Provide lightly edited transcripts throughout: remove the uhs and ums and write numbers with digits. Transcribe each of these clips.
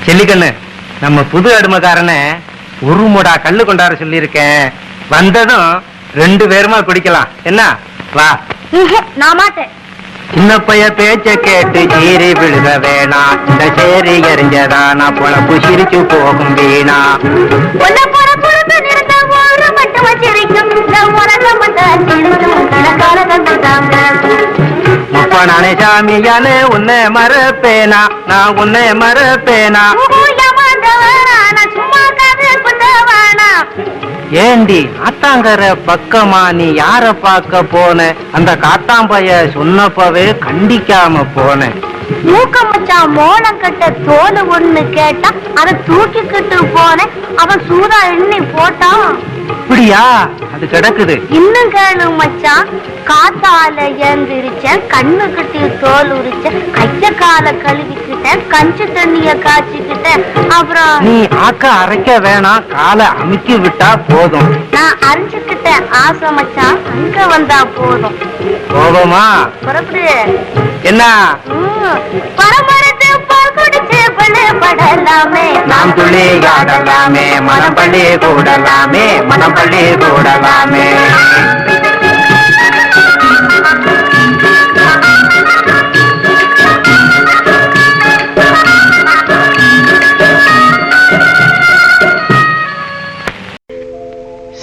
செல்லிக்கண்ணு, நம்ம புது அடிமைக்காரனை ஒரு மூடா கல்லு கொண்டாட சொல்லி இருக்கேன். வந்ததும் 2 பேருமா குடிக்கலாம். என்ன வா. நான் மாட்டேன். சின்ன பைய பேச்ச கேட்டு சீரி விழுக வேணா. இந்த சேரி எறிஞ்சதானா பொழப்பு சிரிச்சு போகும் வீணா. முப்பனானே சாமியானே உன்னை மறப்பேனா, நான் உன்னை மறப்பேனா. ஏண்டி ஆத்தாங்கர பக்கமா நீ யார பார்க்க போன? அந்த காத்தாம்பைய சொன்னப்பவே கண்டிக்காம போன. மூக்க மச்சான் மோளம் கட்ட தோல் ஒண்ணு கேட்டா அதை தூக்கிக்கிட்டு போனேன். அவன் சூதா எண்ணி போட்டான். அப்படியா? அது கிடக்குது. இன்னும் கேளு மச்சான், காத்தால ஏந்திரிச்சேன், கண்ணு கட்டி தோல் உரிச்சேன், கைய கால கழுவிக்கிட்டேன், கஞ்சி தண்ணிய காய்ச்சிக்கிட்டேன். அப்புறம் நீ ஆக்க அரைக்க வேணாம், காலை அமுக்கி விட்டா போதும். நான் அரைச்சுக்கிட்டேன் ஆசை மச்சான், அங்க வந்தா போதும். போவோமா? புறப்படு. என்ன பரமரத்து பால் குடிச்சு படலாமே, நாம் துளி ஆடலாமே, மனப்பள்ளி கூடலாமே, மனப்பள்ளி கூடலாமே.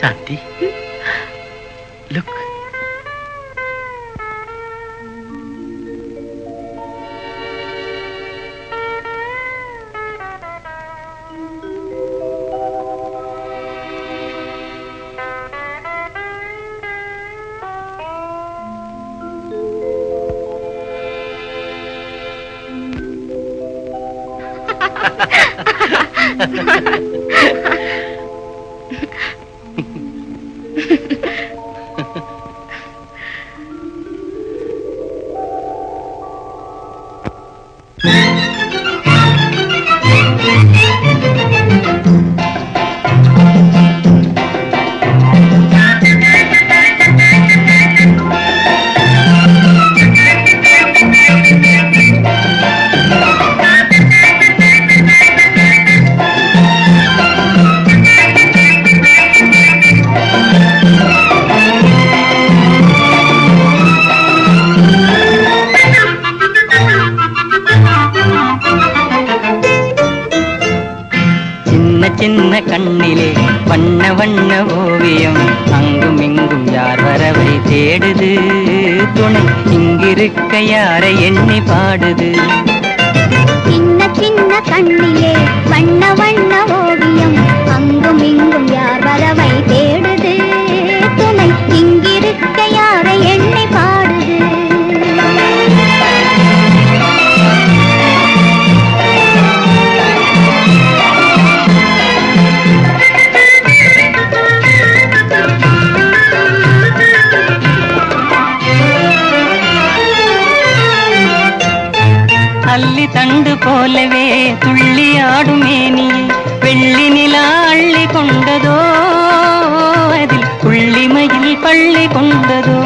சாந்தி, லுக். சின்ன கண்ணிலே வண்ண வண்ண ஓவியம், அங்கும் இங்கும் யார் வரவை தேடுது, துணை இங்கிருக்க யாரை எண்ணி பாடுது. சின்ன சின்ன கண்ணிலே வண்ண வண்ண ஓவியம், அங்கும் இங்கும் யார் வரவை தேடுது, துணை இங்கிருக்க யாரை எண்ணி பாடுது. அல்லி தண்டு போலவே துள்ளி ஆடுமேனி, வெள்ளி நிலா அள்ளி கொண்டதோ, அதில் புள்ளிமையில் பள்ளி கொண்டதோ.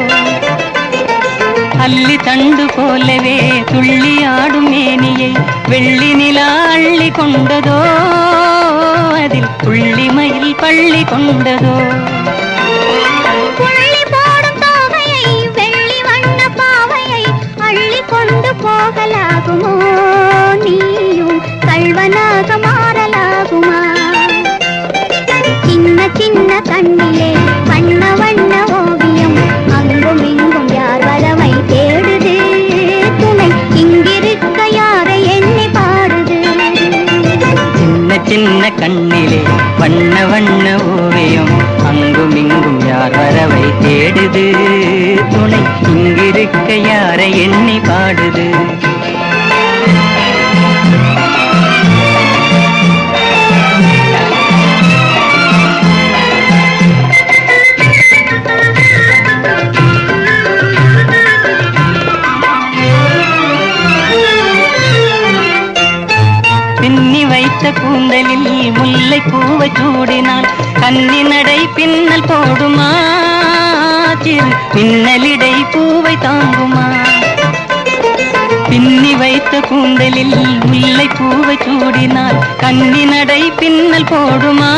அல்லி தண்டு போலவே துள்ளி ஆடுமேனியை வெள்ளி நிலா அள்ளி கொண்டதோ, அதில் புள்ளிமையில் பள்ளி கொண்டதோ. கொண்டு போகலாகுமோ, நீயும் கள்வனாக மாறலாகுமா? சின்ன சின்ன கண்ணிலே வண்ண வண்ண ஓவியம், அங்கும் இங்கும் யார் வரவை தேடுது, துணை இங்கிருக்க யாரை எண்ணி பாடுது. சின்ன சின்ன கண்ணிலே வண்ண வண்ண ஓவியம், அங்கும் இங்கும் யார் வரவை தேடுது, துணை இங்கிருக்க யாரை எண்ணி பாடுது. பின்னி வைத்த கூந்தலில் முல்லை பூவை சூடினால் கன்னி நடை பின்னல் போடுமா, சிறு பின்னலிடை பூவை தாங்குமா? பின்னி வைத்த கூந்தலில் முல்லை பூவை சூடினால் கன்னி நடை பின்னல் போடுமா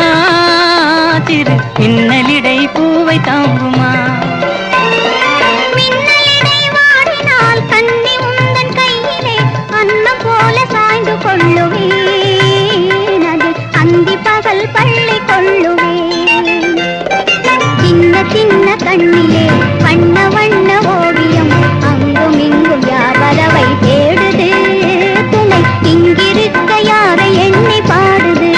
திரு பின்னலிடை பூவை தாங்குமா மின்னலிடை வாடினால் கன்னி உந்தன் கையிலே அன்னம் போல சாய்ந்து கொள்ளுவேன் அது அந்தி பகல் பள்ளி கொள்ளுவேன் சின்ன சின்ன கண்ணிலே வண்ண வண்ண ஓவியம் அங்கும் இங்கும் யார் வரவை தேடுது துணை இங்கிருக்க யாரை எண்ணி பாடுது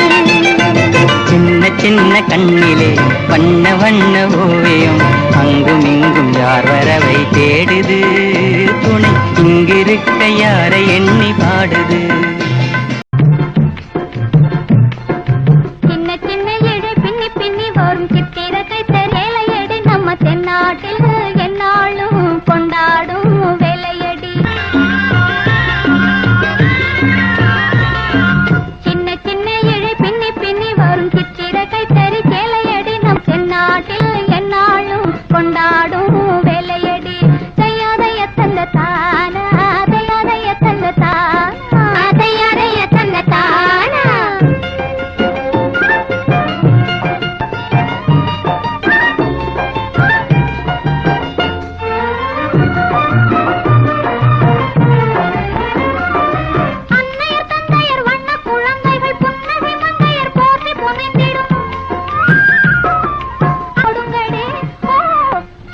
சின்ன சின்ன கண்ணிலே வண்ண வண்ண ஓவியம் அங்கும் இங்கும் யார் வரவை தேடுது துணை இங்கிருக்க யாரை எண்ணி பாடுது சின்ன சின்ன இழை பின்னி பின்னி வரும் சித்திரத்தை தெரியலையடி நம்ம தென்னாட்டில் என்னாலும் கொண்டாடும் வேலையடி சின்ன சின்ன இழை பின்னி பின்னி வரும் சித்திரத்தை தெரியலையடி நம் தென்னாட்டில் என்னாலும் கொண்டாடும் வேலையடி தையாதைய தந்த தானா தையாதைய தந்த தானா தையாதைய தந்த தானா அன்னையர் தந்தையர் வண்ண குழந்தைகள் புன்னகை மங்கையர் போற்றி புனைந்திடும் கொடுங்கடே ஓ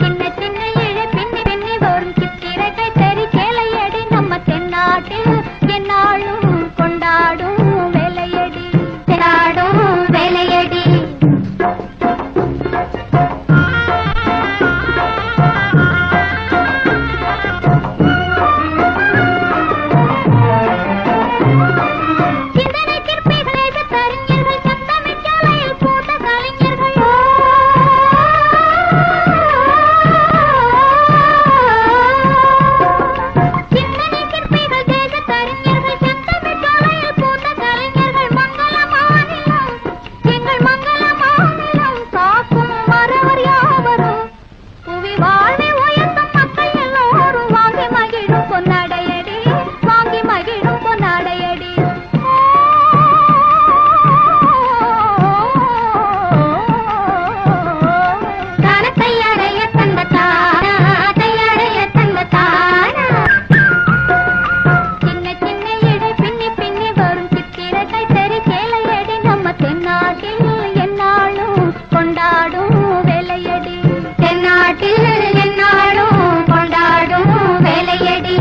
சின்ன சின்ன இழை பின்னி பின்னி வரும் சித்திரைகை தெரி கேளையடி நம்ம தென்னாட்டில் என்னாலும் கொண்டாடும் வேலையடி கொண்டாடும் வேலையடி சிந்தனை சிற்பிகள் எழுத்தறிஞர்கள் சந்தமிச்சாலையில் பூத்த கலைஞர்கள் சிந்தனை சிற்பிகள் தேசத்தறிஞர்கள் சந்தமிச்சாலையில் பூத்த கலைஞர்கள் மங்கள மாநிலம் எங்கள் மங்கள மாநிலம் காக்கும் மறவர் யாவரும் புவி வாழ்வை உயர்த்தும் மக்கள் எல்லோரும் வாங்கி மகிழும் பொன்னாடையடி வாங்கி மகிழும் பொன்னாடையடி தான தையாடைய தந்த தானா தையாடைய தந்த தானா சின்ன சின்ன இழை பின்னி பின்னி வரும் சித்திரத்தை தெரி கேளையடி நம்ம தென்னாட்டில் என்னாலும் கொண்டாடும் வேலையடி தென்னாட்டில் என்னாலும் கொண்டாடும் வேலையடி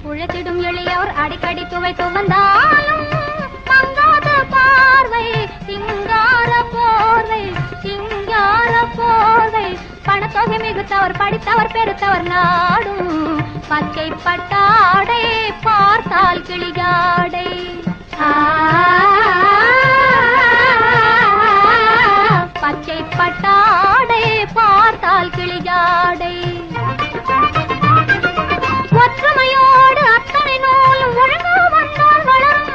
உழைத்திடும் எளியோர் அடிக்கடி துவை துவந்தாலும் மங்காத பார்வை சிங்கார போர்வை சிங்கார போர்வை பணத்தொகை மிகுத்தவர் படித்தவர் பெருத்தவர் நாடும் பச்சை பட்டாடை பார்த்தால் கிளியாடை பச்சை பட்டாடை பார்த்தால் கிளியாடை ஒற்றுமையோடு அத்தனை நூலும் ஒழுங்கா வந்தால் வளரும்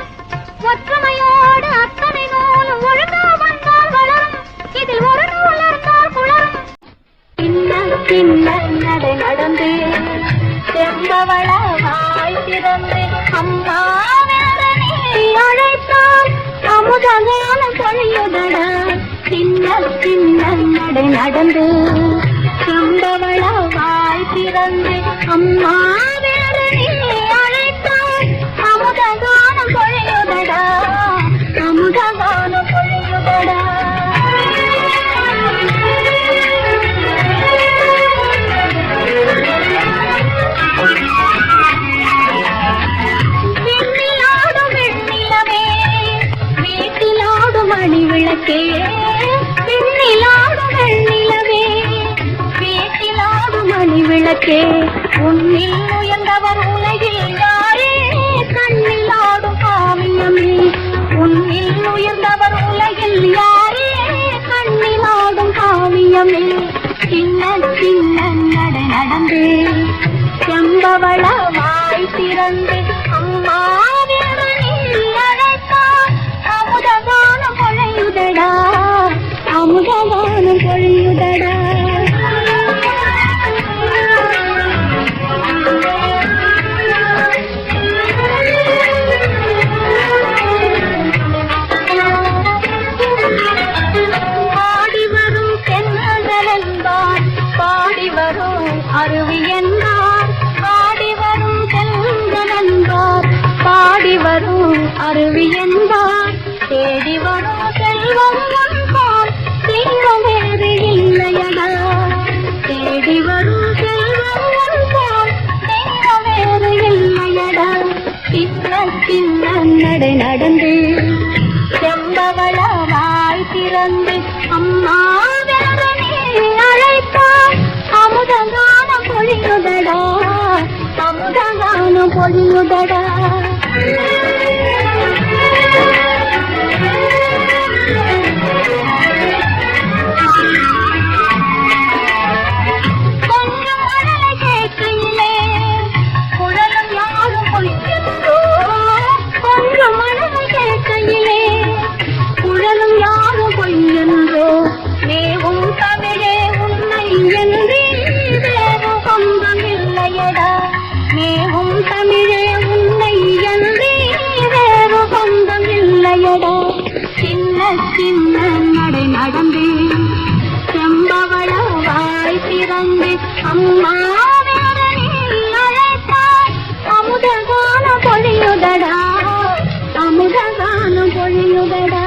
ஒற்றுமையோடு அத்தனை நூலும் ஒழுங்கா வந்தால் வளரும் இதில் ஒரு நூல் இருந்தால் குளரும் சின்ன சின்ன நடை நடந்து செம்பவள வாய் திறந்து அம்மா அழைத்தால் அமுதகான பொழியுதடா சின்ன சின்ன நடை நடந்து செம்பவள வாய் திறந்து அம்மா அழைத்தால் அமுதகான பொழியுதடா அமுதகான பொழியுதடா வெண்ணிலாடும் வெண்ணிலவே வீட்டிலாடும் மணி விளக்கே வெண்ணிலாடும் வெண்ணிலவே வீட்டிலாடும் மணி விளக்கே உன்னில் உயர்ந்தவர் உலகில் யாரே கண்ணிலாடும் காவியமே உன்னில் செம்பவளமாய் திறந்து அம்மா அழைத்தார் அமுதகானம் பொழியுதடா அமுதகானம் பொழியுதடா பாடி வரும் தென்னல் என்பார் பாடி வரும் அருவி என்பார் பாடி வரும் தென்னல் என்பார் பாடி வரும் அருவி என்பார் தேடி வரும் செல்வம் என்பார் தெய்வம் வேறு இல்லையடா தேடி வரும் செல்வம் என்பார் தெய்வம் வேறு இல்லையடா சின்ன சின்ன நடை நடந்து செம்பவளமாய் திறந்து அம்மா அழைத்தார் அமுதகானம் பொழியுதடா அமுதகானம் பொழியுதடா கொஞ்சம் மழலை கேட்கையிலே குழலும் யாரும் பொய்யோ கொஞ்சம் மழலை கேட்கையிலே குழலும் யாரும் பொய்யென்றோ மேவும் தமிழே உன்னை என்று வேறு சொந்தம் இல்லையடா மேவும் தமிழே உன்னை என்று வேறு சொந்தம் இல்லையடா சின்ன சின்ன நடை நடந்து செம்பவளவாய் திறந்து அம்மா அழைத்தார் அமுதகானம் பொழியுதடா அமுதகானம் பொழியுதடா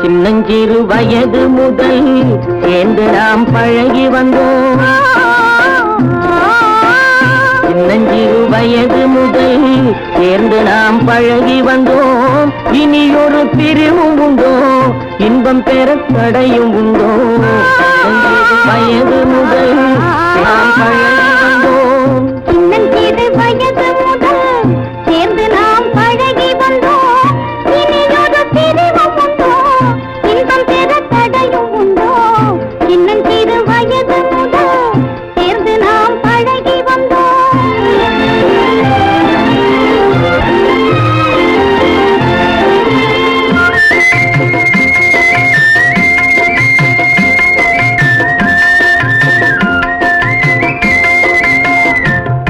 சின்னஞ்சிறு வயது முதல் சேர்ந்து நாம் பழகி வந்தோம் சின்னஞ்சிறு வயது முதல் சேர்ந்து நாம் பழகி வந்தோம் இனியொரு பிரிவும் உண்டோ இன்பம் பெற தடையும் உண்டோ சின்னஞ்சிறு வயது முதல் நாம் பழகி வந்தோம் சின்னஞ்சிறு வயது முதல் சேர்ந்து நாம் பழகி வந்தோம் இனியொரு பிரிவும் உண்டோ இன்பம் பெற தடையும் உண்டோ சின்னஞ்சிறு வயது முதல் சேர்ந்து நாம் பழகி வந்தோம்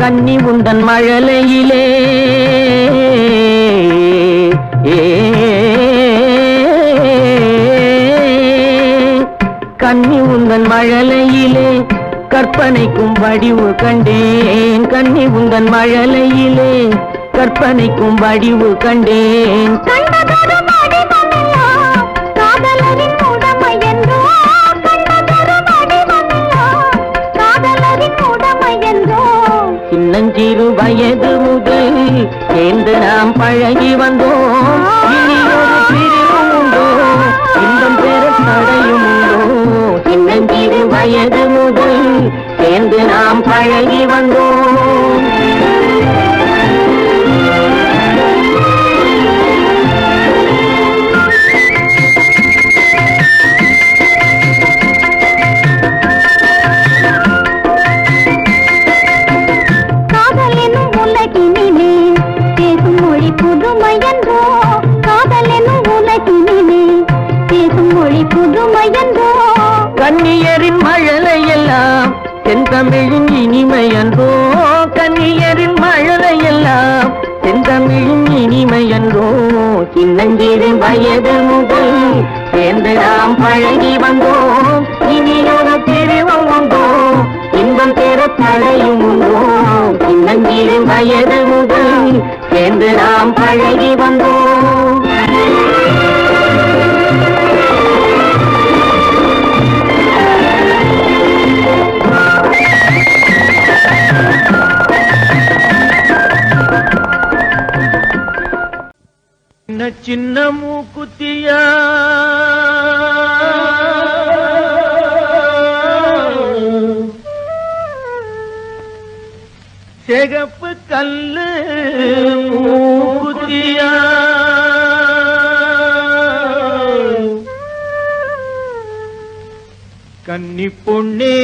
கன்னி உந்தன் மழலையிலே கன்னி உந்தன் மழலையிலே கற்பனைக்கும் வடிவு கண்டேன் கன்னி உந்தன் மழலையிலே கற்பனைக்கும் வடிவு கண்டேன் கண்டதொரு வடிவமெல்லாம் காதலரின் உடமை என்றோ கண்டதொரு வடிவமெல்லாம் காதலரின் உடமை என்றோ சின்னஞ்சிறு வயது முதல் சேர்ந்து நாம் பழகி வந்தோம் இனியொரு பிரிவும் உண்டோ இன்பம் பெற தடையும் உண்டோ சின்னஞ்சிறு வயது முதல் சேர்ந்து நாம் பழகி வந்தோம் காதலெனும் உலகினிலே பேசும் மொழி புதுமையன்றோ காதலெனும் உலகினிலே பேசும் மொழி புதுமையன்றோ கன்னியரின் மழலையெல்லாம் தென்தமிழின் இனிமையன்றோ கன்னியரின் மழலையெல்லாம் தென்தமிழின் இனிமையன்றோ சின்னஞ்சிறு வயது முதல் சேர்ந்து நாம் பழகி வந்தோம் இனியொரு பிரிவும் உண்டோ இன்பம் பெற தடையும் உண்டோ சின்னஞ்சிறு வயது முதல் சேர்ந்து நாம் பழகி வந்தோம் சின்ன மூக்குத்தியா சிகப்பு கல்லு மூக்குத்தியா கன்னி பொண்ணே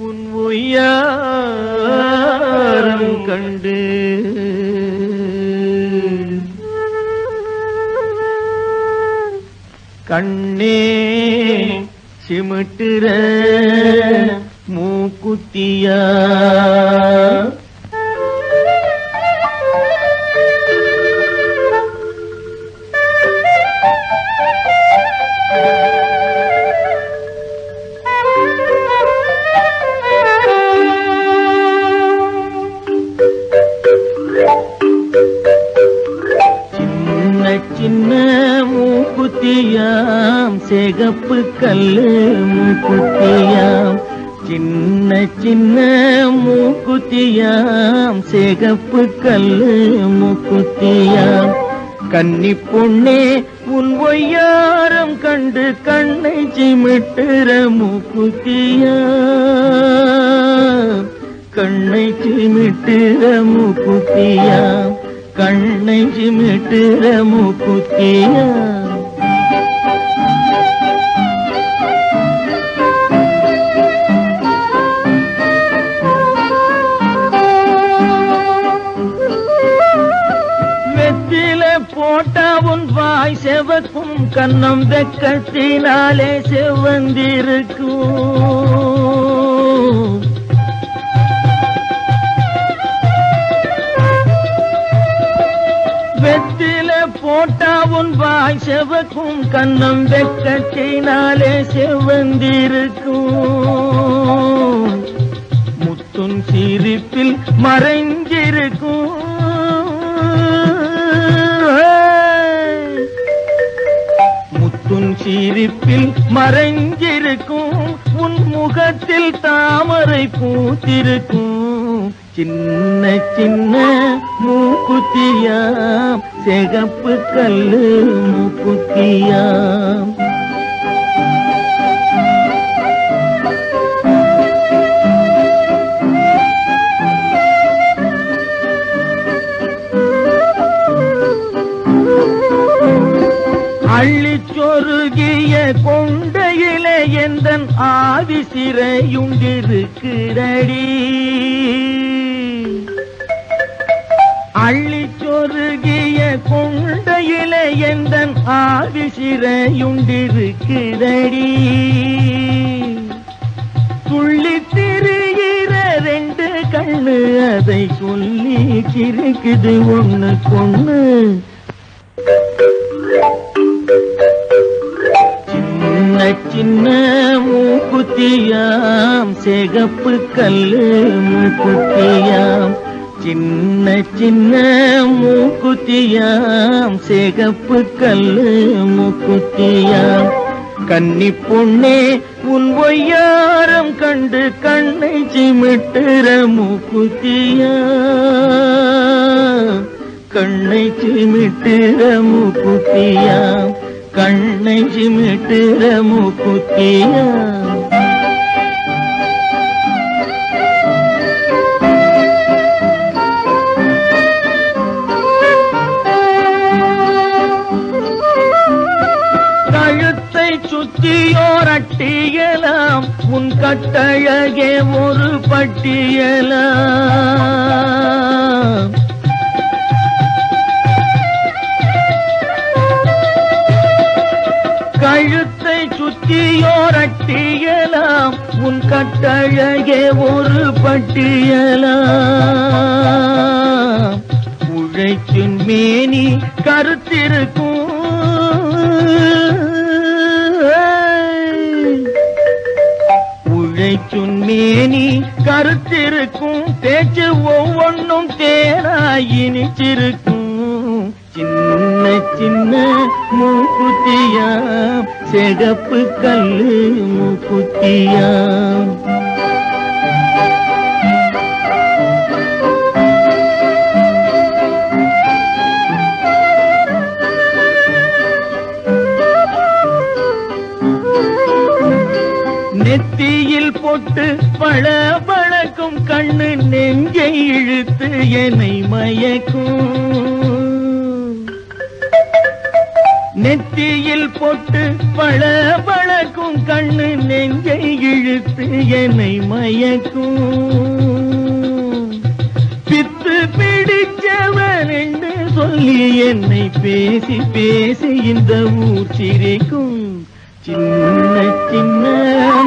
உன் உய்யாரம் கண்டு கண்ணே சிமிட்டுற மூக்குத்தியா சின்ன மூக்குத்தியாம் சிகப்பு கல்லு மூக்குத்தியாம் சின்ன சின்ன மூக்குத்தியாம் சிகப்பு கல்லு மூக்குத்தியாம் கன்னி பொண்ணே உன் ஒய்யாரம் கண்டு கண்ணை சிமிட்டுற மூக்குத்தியா கண்ணை சிமிட்டுற மூக்குத்தியா கண்ணை சிமிட்டுற மூக்குத்தியா போட்டா உன் வாய் செவக்கும் கண்ணம் வெக்கத்தினாலே செவந்திருக்கும் வெத்தில போட்டா உன் வாய் செவக்கும் கண்ணம் வெக்கத்தினாலே செவந்திருக்கும் முத்துன் சிரிப்பில் மறைஞ்சிருக்கும் முத்துன் சிரிப்பில் மறைஞ்சிருக்கும் உன் முகத்தில் தாமரை பூத்திருக்கும் சின்ன சின்ன மூக்குத்தியாம் சிகப்பு கல்லு மூக்குத்தியாம் அள்ளிச்சொருகிய கொண்டையிலே எந்தன் ஆவி சிறையுண்டிருக்கிறடி அள்ளிச்சொருகிய கொண்டையிலே எந்தன் ஆவி சிறையுண்டிருக்கிறடி துள்ளி திரிகிற ரெண்டு கண்ணு அதை சொல்லி சிரிக்குது ஒண்ணு கொண்ணு சின்ன சின்ன மூக்குத்தியாம் சிகப்பு கல்லு மூக்குத்தியாம் சின்ன சின்ன மூக்குத்தியாம் சிகப்பு கல்லு மூக்குத்தியாம் கன்னி பொண்ணே உன் ஒய்யாரம் கண்டு கண்ணை சிமிட்டுற மூக்குத்தியா கண்ணை சிமிட்டுற மூக்குத்தியா கண்ணை சிமிட்டுற மூக்குத்தியா கழுத்தை சுத்தியோர் அட்டியலாம் உன் கட்டழகே ஒரு பட்டியலாம் கழுத்தை சுத்தியோர் அட்டியலாம் உன் கட்டழகே ஒரு பட்டியலாம் உழைக்கும் மேனி கருத்திருக்கும் உழைக்கும் மேனி கருத்திருக்கும் பேச்சு ஒவ்வொன்றும் தேனாய் இனிச்சிருக்கும் சின்ன சின்ன மூக்குத்தியாம் சிகப்பு கல்லு மூக்குத்தியாம் நெத்தியில் பொட்டு பழ பழக்கும் கண்ணு நெஞ்சை இழுத்து என்னை மயக்கும். நெத்தியில் பொட்டு பழ பழக்கும் கண்ணு நெஞ்சை இழுத்து என்னை மயக்கும். பித்து பிடிச்சவன் என்று சொல்லி என்னை பேசி பேசி இந்த ஊர் சிரிக்கும். சின்ன சின்ன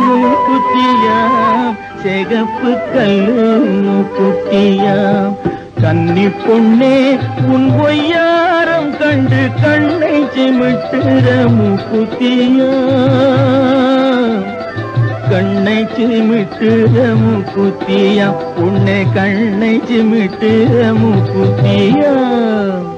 மூக்குத்தியாம் சிகப்பு கல்லு மூக்குத்தியாம். கன்னி பொண்ணே உன் பொய்யாரம் கண்டு கண்ணை சிமிட்டுற மூக்குத்தியாம். கண்ணை சிமிட்டுற மூக்குத்தியாம். உன்னை கண்ணை சிமிட்டுற மூக்குத்தியாம்.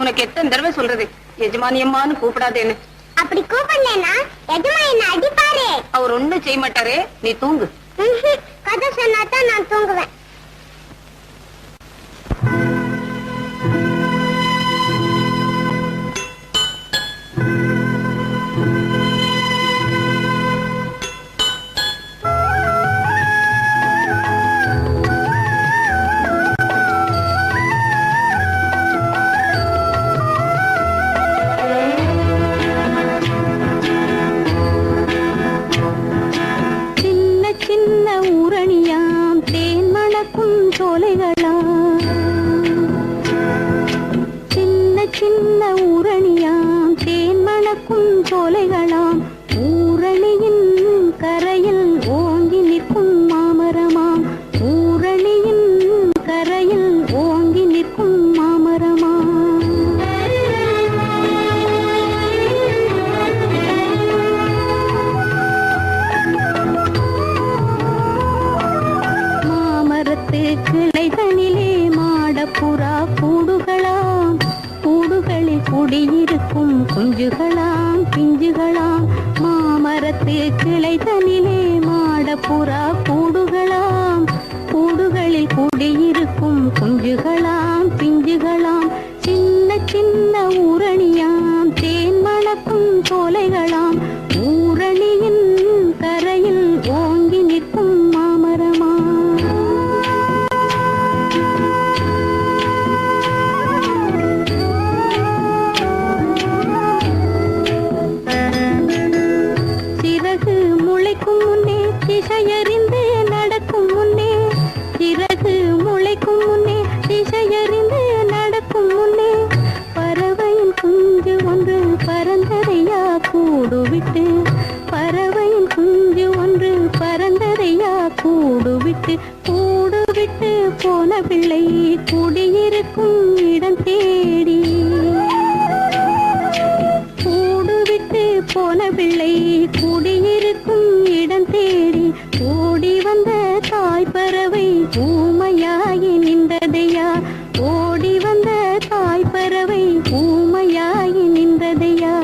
உனக்கு எத்தனை தடவை சொல்றது எஜமானியம்மான்னு கூப்பிடாதேன்னு. அப்படி கூப்பிடலன்னா எஜமா என்ன அடிப்பாரு. அவர் ஒண்ணும் செய்ய மாட்டாரு, நீ தூங்கு. கதை சொன்னாதான் நான் தூங்குவேன். சின்ன ஊரணியாம் தேன்மண குஞ்சுகளாம் பிஞ்சுகளாம் மாமரத்து கிளை தனிலே மாடப்புறா கூடுகளாம் கூடுகளில் குடியிருக்கும் குஞ்சுகளாம் பிஞ்சுகளாம் சின்ன சின்ன ஊரணியாம் தேன் மணக்கும் சோலைகளாம் ஊரணியின் கரையில் ஓங்கி நிற்கும் மாமரமா சிறகு முளைக்கும் முன்னே திசையறிந்து நடக்கும் முன்னே சிறகு முளைக்கும் முன்னே திசையறிந்து நடக்கும் முன்னே பறவையின் குஞ்சு ஒன்று பறந்ததையா கூடுவிட்டு பறவையின் குஞ்சு ஒன்று பறந்ததையா கூடுவிட்டு கூடுவிட்டு போன பிள்ளை குடியிருக்கும் இடம் தேடி கூடுவிட்டு போன பிள்ளை குடியிருக்கும் இடம் தேடி ஓடி வந்த தாய் பறவை ஊமையாகி நின்றதையா ஓடி வந்த தாய் பறவை ஊமையாகி நின்றதையா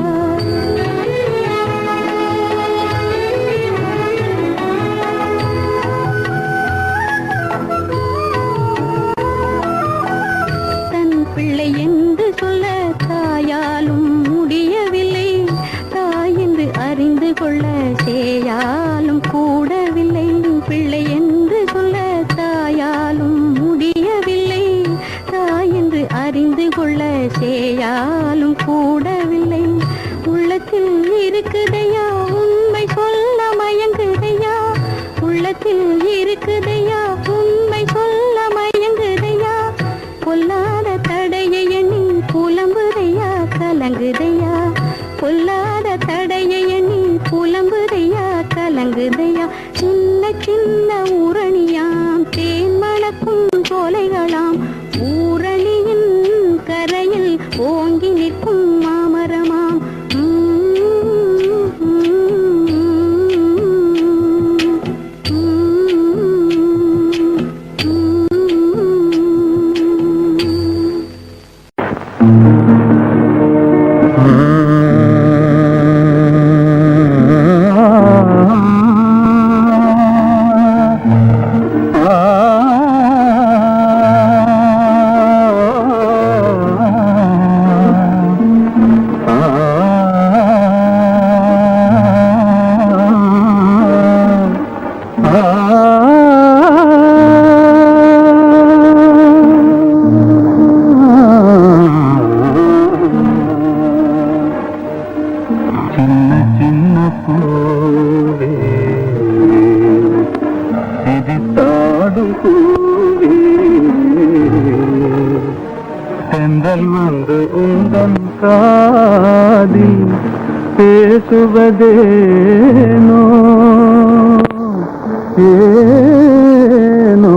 தன் பிள்ளை என்று சொல்ல தாயாலும் முடியவில்லை தாய் என்று அறிந்து கொள்ள சேயாலும் கூடவில்லை பிள்ளை என்று சொல்ல தாயாலும் முடியவில்லை தாய் என்று அறிந்து கொள்ள சேயாலும் கூடவில்லை உள்ளத்தில் இருக்குதையா உண்மை சொல்ல மயங்குதையா உள்ளத்தில் இருக்குதையா உண்மை சொல்ல மயங்குதையா பொல்லாத தடையை எண்ணி புலம்புதையா கலங்குதையா பொல்லாத தடையை எண்ணி புலம்புதையா கலங்குதையா சின்ன சின்ன ஊரணியாம் தேன் மணக்கும் சோலைகளாம் ஊரணியின் கரையில் ஓங்கி நிற்கும் மாமரமாம் பேசுவதேனோ ஏனோ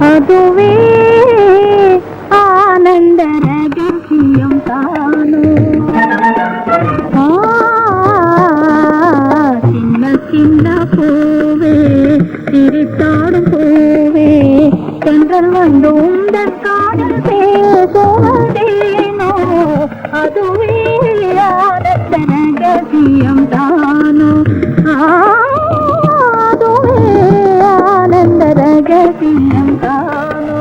அதுவே ஆனந்த ரகசியம் தானோ சின்ன சின்ன பூவே சிரித்தாடும் பூவே தென்றல் வந்து உந்தன் காதல் பேசுவதேனோ அதுவே ஆனந்த ரகசியம் தானோ அதுவே ஆனந்த ரகசியம் தானோ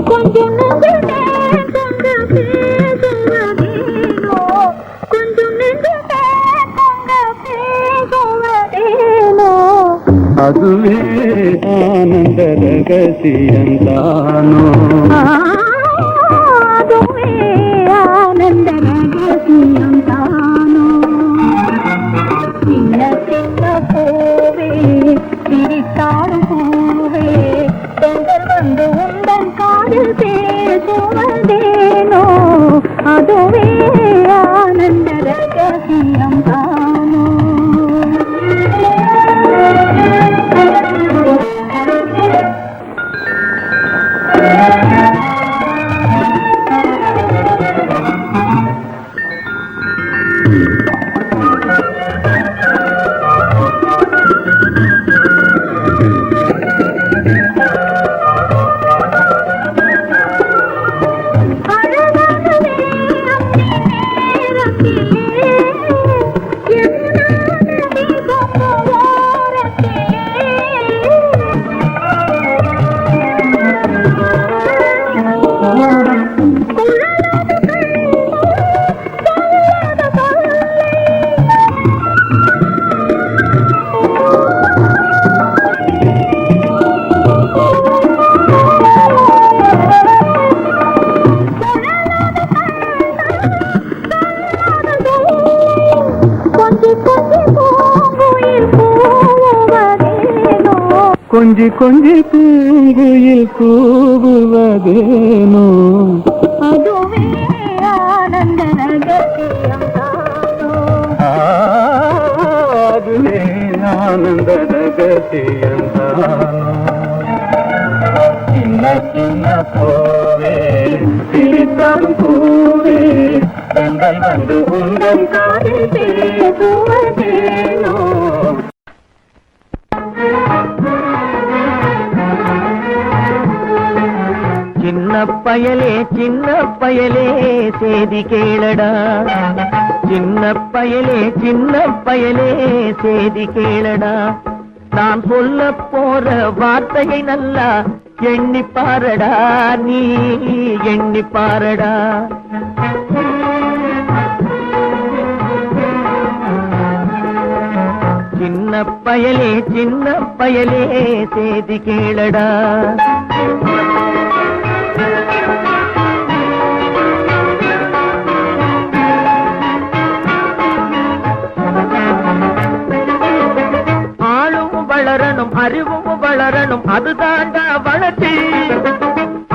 கொஞ்சம் அதுவே ஆனந்த ரகசியந்தானோ அதுவே ஆனந்த ரகசியம் தானோ சின்ன சின்ன பூவே சிரித்தாடும் பூவே பெண்கள் வந்து உந்தன் காதில் பேசுவதேனோ அதுவே ஆனந்த ரகசியம் தானோ கொஞ்சி கொஞ்சி பூங்குயில் கூவுவதேனோ அதுவே ஆனந்த ரகசியம் தானோ அதுவே ஆனந்த ரகசியந்தானோ சின்ன சின்ன பூவே சிரித்தாடும் பூவே பெண்கள் வந்து உங்கள் காதில் பேசுவதேனோ சின்ன பயலே சேதி கேளடா சின்ன பயலே சேதி கேளடா நான் சொல்ல போற வார்த்தையை நல்லா எண்ணி பாரடா நீ எண்ணி பாரடா சின்ன பயலே சேதி கேளடா அறிவும் வளரணும் அதுதாண்டா வளர்ச்சி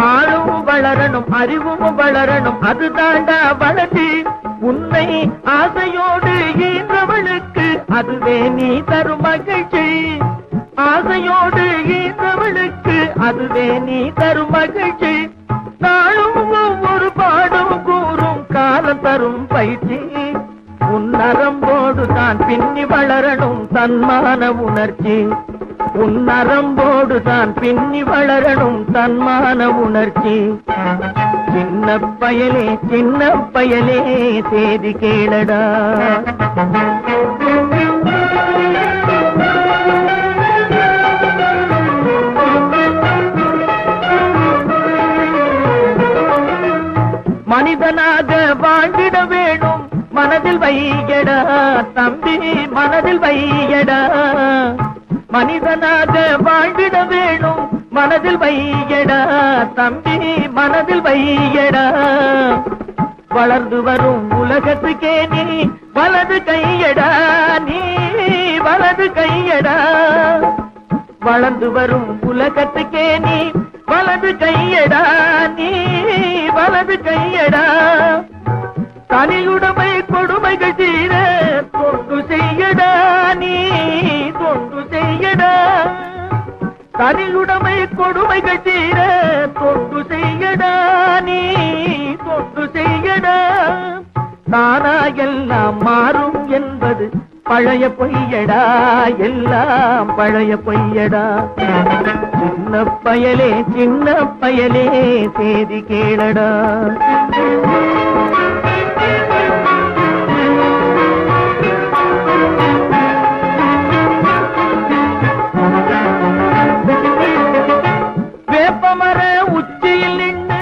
ஆளும் வளரணும் அறிவும் வளரணும் அதுதாண்டா வளர்ச்சி உன்னை ஆசையோடு ஈன்றவளுக்கு அதுவே நீ தரும் மகிழ்ச்சி ஆசையோடு ஈன்றவளுக்கு அதுவே நீ தரும் மகிழ்ச்சி நாளும் ஒவ்வொரு பாடும் கூறும் காலம் தரும் பயிற்சி உன் நரம்போடு தான் பின்னி வளரணும் தன்மான உணர்ச்சி உன் நரம்போடு தான் பின்னி வளரணும் தன்மான உணர்ச்சி சின்ன பயலே சேதி கேளடா மனிதனாக வாழ்ந்திட வேணும் மனதில் வையடா தம்பி மனதில் வையடா மனிதனாக வாழ்ந்திட வேணும் மனதில் வையடா தம்பி மனதில் வையடா வளர்ந்து வரும் உலகத்துக்கே நீ வலது கையடா நீ வலது கையடா வளர்ந்து வரும் உலகத்துக்கே நீ வலது கையடா நீ வலது கையடா தனியுடைமை கொடுமைகள் தீர தொண்டு செய்யடா நீ தொண்டு செய்யடா தனியுடைமை கொடுமைகள் தீர தொண்டு செய்யடா நீ தொண்டு செய்யடா தானா எல்லாம் மாறும் என்பது பழைய பொய்யடா எல்லாம் பழைய பொய்யடா சின்ன பயலே சேதி கேளடா வேப்பமர உச்சியில் நின்று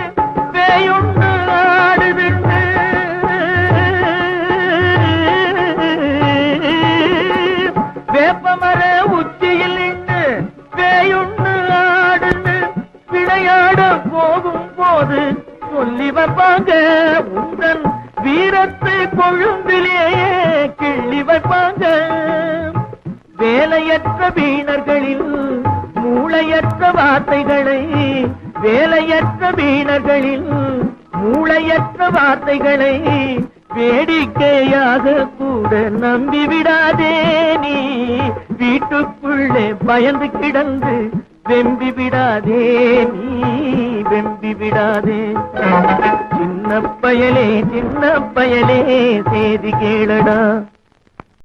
பேயுண்டு ஆடுதுண்டு வேப்பமர உச்சியில் நின்று கிள்ளி வைப்பாங்க. வேலையற்ற வீணர்களில் மூளையற்ற வார்த்தைகளை, வேலையற்ற வீணர்களில் மூளையற்ற வார்த்தைகளை வேடிக்கையாக கூட நம்பிவிடாதே. நீ வீட்டுக்குள்ளே பயந்து கிடந்து வெம்பி விடாதே, நீ வெம்பி விடாதே. சின்ன பயலே செய்தி கேளடா.